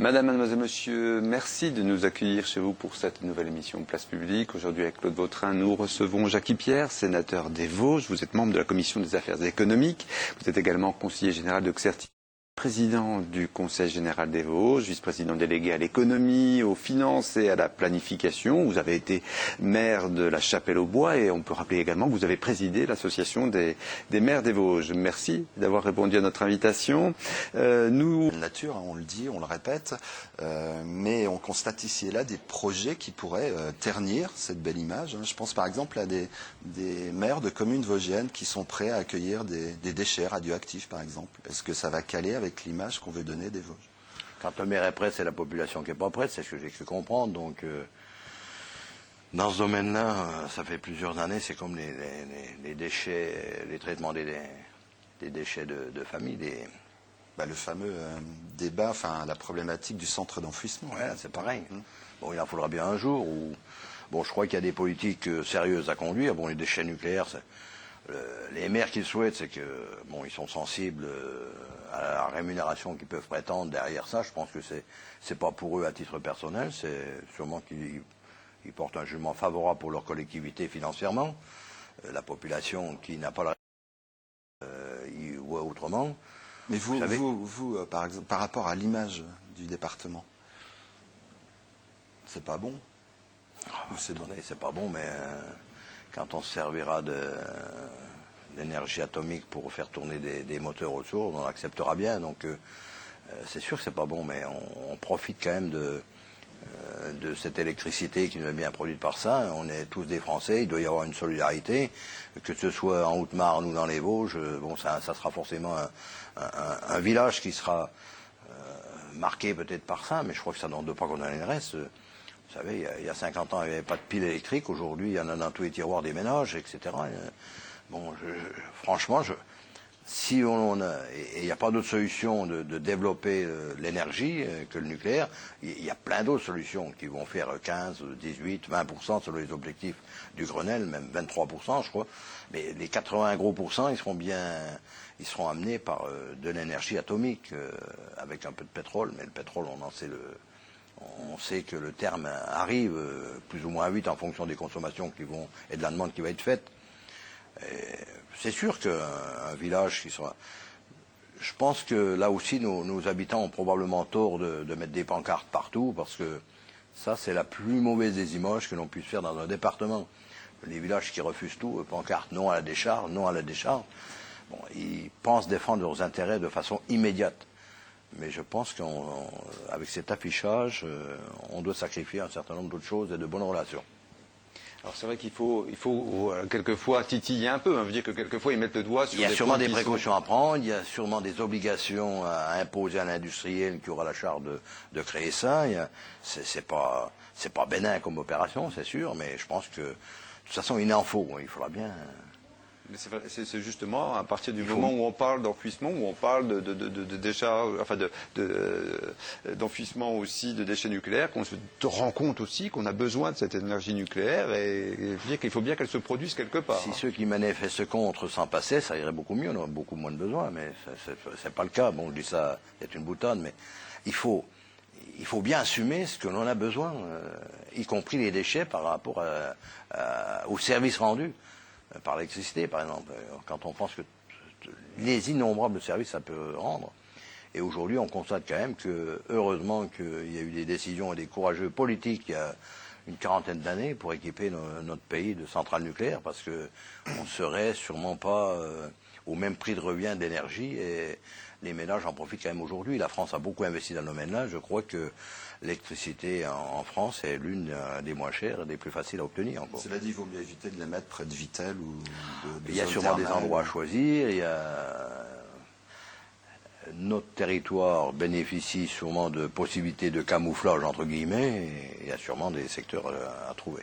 Madame, mademoiselle, monsieur, merci de nous accueillir chez vous pour cette nouvelle émission Place Publique. Aujourd'hui, avec Claude Vautrin, nous recevons Jackie Pierre, sénateur des Vosges. Vous êtes membre de la Commission des affaires économiques. Vous êtes également conseiller général de Xerti, président du Conseil général des Vosges, vice-président délégué à l'économie, aux finances et à la planification. Vous avez été maire de la Chapelle-aux-Bois et on peut rappeler également que vous avez présidé l'association des maires des Vosges. Merci d'avoir répondu à notre invitation. Nature, on le dit, on le répète, mais on constate ici et là des projets qui pourraient ternir cette belle image. Je pense par exemple à des maires de communes vosgiennes qui sont prêts à accueillir des déchets radioactifs, par exemple. Est-ce que ça va caler avec l'image qu'on veut donner des Vosges? Quand le maire est prêt, c'est la population qui n'est pas prête, c'est ce que j'ai cru comprendre. Donc, dans ce domaine-là, ça fait plusieurs années, c'est comme les déchets, les traitements des déchets de famille. Le fameux débat, la problématique du centre d'enfouissement. Ouais, c'est pareil. Bon, il en faudra bien un jour où... je crois qu'il y a des politiques sérieuses à conduire. Bon, les déchets nucléaires, les maires qui le souhaitent, c'est que ils sont sensibles à la rémunération qu'ils peuvent prétendre derrière ça. Je pense que c'est pas pour eux à titre personnel, c'est sûrement qu'ils portent un jugement favorable pour leur collectivité financièrement. La population qui n'a pas la y voit autrement. Mais vous par exemple, par rapport à l'image du département, c'est pas bon? C'est pas bon, mais quand on se servira d'énergie atomique pour faire tourner des moteurs aux sources, on acceptera bien. Donc c'est sûr que c'est pas bon, mais on profite quand même de cette électricité qui nous est bien produite par ça. On est tous des Français, il doit y avoir une solidarité, que ce soit en Haute-Marne ou dans les Vosges. Ça sera forcément un village qui sera marqué peut-être par ça, mais je crois que ça n'en doit pas condamner le reste. Vous savez, il y a 50 ans, il n'y avait pas de pile électrique. Aujourd'hui, il y en a dans tous les tiroirs des ménages, etc. Franchement, si on a, et il n'y a pas d'autre solution de développer l'énergie que le nucléaire, il y a plein d'autres solutions qui vont faire 15, 18, 20% selon les objectifs du Grenelle, même 23%, je crois. Mais les 80 gros pourcents, ils seront amenés par de l'énergie atomique, avec un peu de pétrole. Mais le pétrole, on sait que le terme arrive, plus ou moins vite en fonction des consommations et de la demande qui va être faite. C'est sûr qu'un village qui sera... Je pense que là aussi, nos habitants ont probablement tort de mettre des pancartes partout, parce que ça, c'est la plus mauvaise des images que l'on puisse faire dans un département. Les villages qui refusent tout, pancartes non à la décharge, non à la décharge. Ils pensent défendre leurs intérêts de façon immédiate. Mais je pense qu'avec cet affichage, on doit sacrifier un certain nombre d'autres choses et de bonnes relations. Alors c'est vrai qu'il faut quelquefois titiller un peu. Je veux dire que quelquefois ils mettent le doigt sur. Il y a sûrement des précautions à prendre, il y a sûrement des obligations à imposer à l'industriel qui aura la charge de créer ça. C'est pas bénin comme opération, c'est sûr, mais je pense que de toute façon il en faut. Il faudra bien. Mais c'est justement à partir du moment où on parle d'enfouissement, où on parle de décharge, d'enfouissement aussi de déchets nucléaires, qu'on se rend compte aussi qu'on a besoin de cette énergie nucléaire et dire qu'il faut bien qu'elle se produise quelque part. Si ceux qui manifestent contre s'en passaient, ça irait beaucoup mieux, on aurait beaucoup moins de besoin, mais c'est pas le cas. Bon, je dis ça, c'est une boutade, mais il faut bien assumer ce que l'on a besoin, y compris les déchets par rapport aux services rendus. Par l'électricité, par exemple, quand on pense que les innombrables services ça peut rendre. Et aujourd'hui, on constate quand même que, heureusement, qu'il y a eu des décisions et des courageux politiques il y a une quarantaine d'années pour équiper notre pays de centrales nucléaires, parce qu'on ne serait sûrement pas au même prix de revient d'énergie, et les ménages en profitent quand même aujourd'hui. La France a beaucoup investi dans le domaine-là. Je crois que l'électricité en France est l'une des moins chères et des plus faciles à obtenir encore. Cela dit, il vaut mieux éviter de les mettre près de Vittel ou il y a sûrement des endroits à choisir. Notre territoire bénéficie sûrement de possibilités de camouflage, entre guillemets, et il y a sûrement des secteurs à trouver.